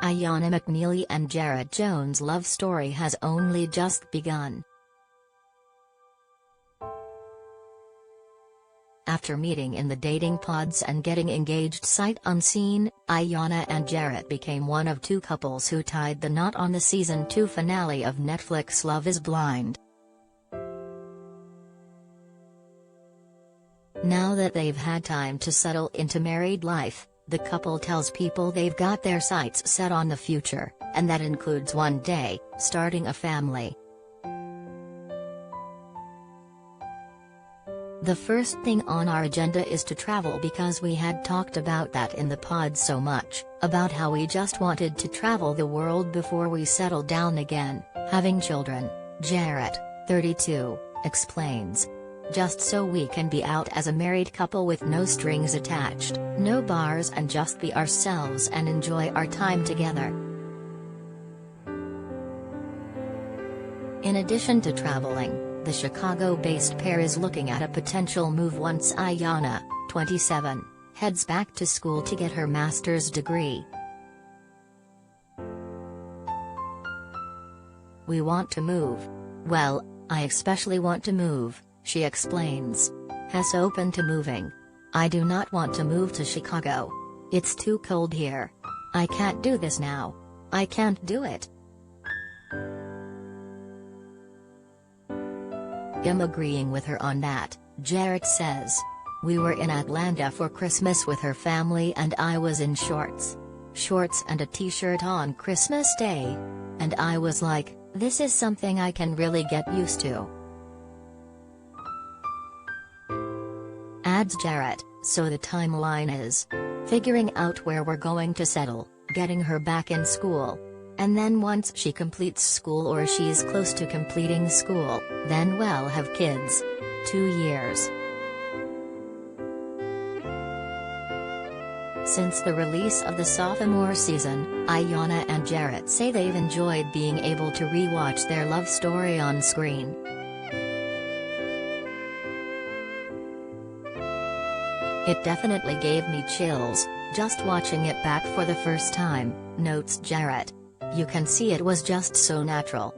Iyanna McNeely and Jarrette Jones' love story has only just begun. After meeting in the dating pods and getting engaged sight unseen, Iyanna and Jarrette became one of two couples who tied the knot on the Season 2 finale of Netflix Love is Blind. Now that they've had time to settle into married life, the couple tells people they've got their sights set on the future, and that includes one day, starting a family. The first thing on our agenda is to travel because we had talked about that in the pod so much, about how we just wanted to travel the world before we settled down again, having children, Jarrette, 32, explains. Just so we can be out as a married couple with no strings attached, no bars, and just be ourselves and enjoy our time together. In addition to traveling, the Chicago-based pair is looking at a potential move once Iyanna, 27, heads back to school to get her master's degree. "We want to move. Well, I especially want to move," she explains. "Hess open to moving. I do not want to move to Chicago. It's too cold here. I can't do this now. I can't do it." I'm agreeing with her on that, Jarrette says. "We were in Atlanta for Christmas with her family and I was in shorts and a t-shirt on Christmas Day. And I was like, this is something I can really get used to." Adds Jarrette, "So the timeline is figuring out where we're going to settle, getting her back in school. And then once she completes school or she's close to completing school, then we'll have kids. 2 years." Since the release of the sophomore season, Iyanna and Jarrette say they've enjoyed being able to re-watch their love story on screen. "It definitely gave me chills, just watching it back for the first time," notes Jarrette. "You can see it was just so natural.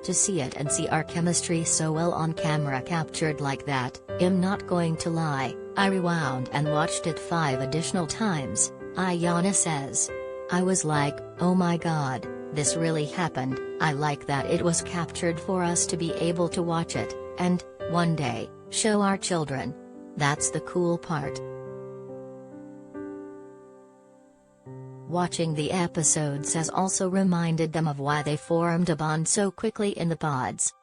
To see it and see our chemistry so well on camera captured like that, I'm not going to lie, I rewound and watched it 5 additional times," Iyanna says. "I was like, oh my god, this really happened. I like that it was captured for us to be able to watch it, and, one day, show our children. That's the cool part." Watching the episodes has also reminded them of why they formed a bond so quickly in the pods.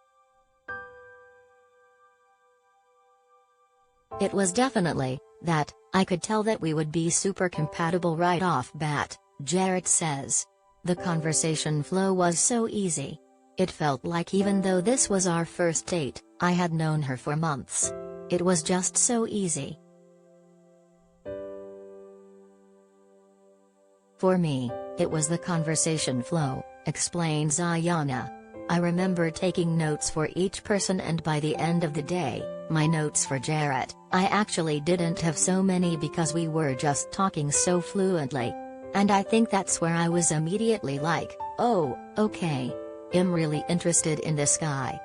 "It was definitely that, I could tell that we would be super compatible right off bat," Jarrette says. "The conversation flow was so easy. It felt like even though this was our first date, I had known her for months. It was just so easy. For me, it was the conversation flow," explains Iyanna. "I remember taking notes for each person and by the end of the day, my notes for Jarrette, I actually didn't have so many because we were just talking so fluently. And I think that's where I was immediately like, oh, okay. I'm really interested in this guy."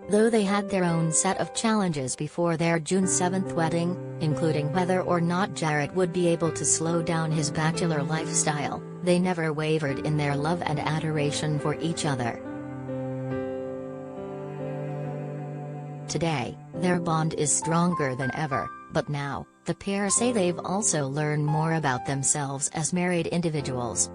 Though they had their own set of challenges before their June 7th wedding, including whether or not Jarrette would be able to slow down his bachelor lifestyle, they never wavered in their love and adoration for each other. Today, their bond is stronger than ever, but now, the pair say they've also learned more about themselves as married individuals.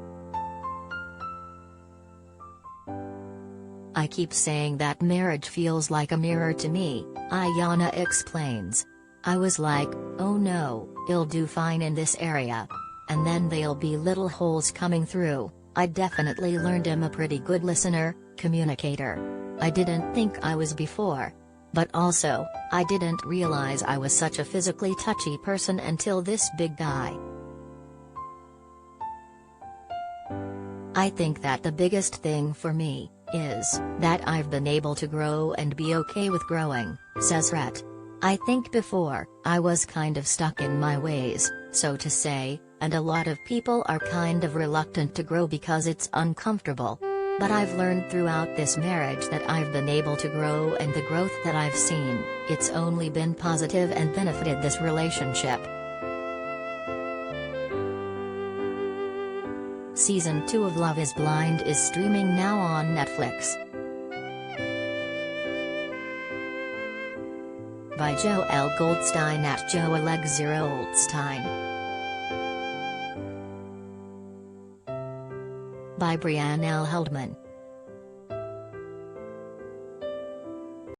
"I keep saying that marriage feels like a mirror to me," Iyanna explains. "I was like, oh no, I'll do fine in this area. And then there'll be little holes coming through. I definitely learned I'm a pretty good listener, communicator. I didn't think I was before. But also, I didn't realize I was such a physically touchy person until this big guy. I think that the biggest thing for me is that I've been able to grow and be okay with growing," says Jarrette. I think before, I was kind of stuck in my ways, so to say, and a lot of people are kind of reluctant to grow because it's uncomfortable. But I've learned throughout this marriage that I've been able to grow, and the growth that I've seen, it's only been positive and benefited this relationship. Season 2 of Love is Blind is streaming now on Netflix. By Joel Goldstein at Joel0Oldstein. By Brianne L. Heldman.